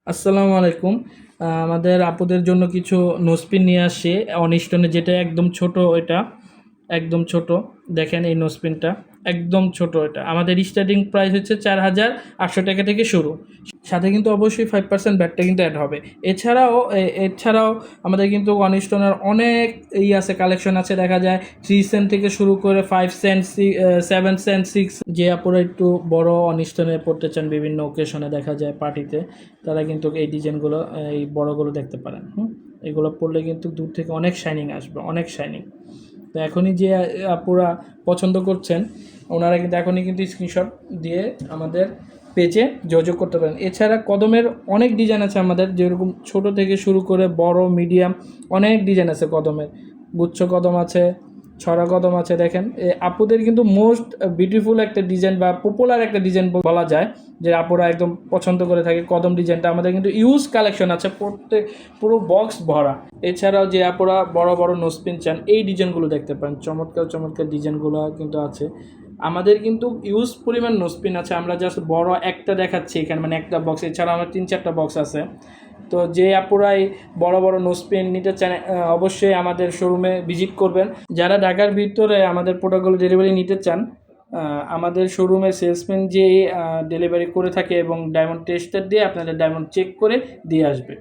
আসসালামু আলাইকুম। আমাদের আপুদের জন্য কিছু নোজপিন নিয়ে আসছি অনিস্টনে, যেটা একদম ছোট। এটা একদম ছোট। দেখেন এই নোজপিনটা একদম ছোট। এটা আমাদের স্টার্টিং প্রাইস হচ্ছে 4,800 টাকা থেকে শুরু। সাথে কিন্তু অবশ্যই 5% ব্যাটটা কিন্তু অ্যাড হবে। এছাড়াও আমাদের কিন্তু অনিস্টনের অনেক আছে, কালেকশন আছে। দেখা যায় 3 সেন্ট থেকে শুরু করে 5 সেন্ট, 7 সেন্ট, 6। যে আপুরা একটু বড় অনিস্টনে পড়তে চান বিভিন্ন ওকেশনে, দেখা যায় পার্টিতে, তারা কিন্তু এই ডিজাইনগুলো, এই বড়গুলো দেখতে পারেন। এগুলো পরলে কিন্তু দূর থেকে অনেক শাইনিং আসবে, অনেক শাইনিং। তো এখনই যে আপুরা পছন্দ করছেন, ওনারা কিন্তু এখনই কিন্তু স্ক্রিনশট দিয়ে আমাদের পেজে যোগাযোগ করতে পারেন। এছাড়া কদমের অনেক ডিজাইন আছে আমাদের, যেরকম ছোট থেকে শুরু করে বড়, মিডিয়াম, অনেক ডিজাইন আছে কদমের। গুচ্ছ কদম আছে, ছড়া কদম আছে। দেখেন আপুদের কিন্তু মোস্ট বিউটিফুল একটা ডিজাইন বা পপুলার একটা ডিজাইন বলা যায়, যে আপুরা একদম পছন্দ করে থাকে কদম ডিজাইনটা। আমাদের কিন্তু ইউজ কালেকশন আছে পুরো বক্স ভরা। এছাড়াও যে আপুরা বড় বড় নোজপিন চান, এই ডিজাইনগুলো দেখতে পারেন। চমৎকার চমৎকার ডিজাইনগুলো কিন্তু আছে। আমাদের কিন্তু ইউজ পরিমাণ নোজপিন আছে। আমরা জাস্ট বড় একটা দেখাচ্ছি এখানে, মানে একটা বক্স। এছাড়া আমার 3-4টা বক্স আছে। তো যে আপুরাই বড় বড় নোজপিন নিতে চান, অবশ্যই আমাদের শোরুমে ভিজিট করবেন। যারা ঢাকার ভিতরে আমাদের প্রোডাক্টগুলো ডেলিভারি নিতে চান, আমাদের শোরুমে সেলসম্যান যে ডেলিভারি করে থাকে এবং ডায়মন্ড টেস্টার দিয়ে আপনাদের ডায়মন্ড চেক করে দিয়ে আসবে।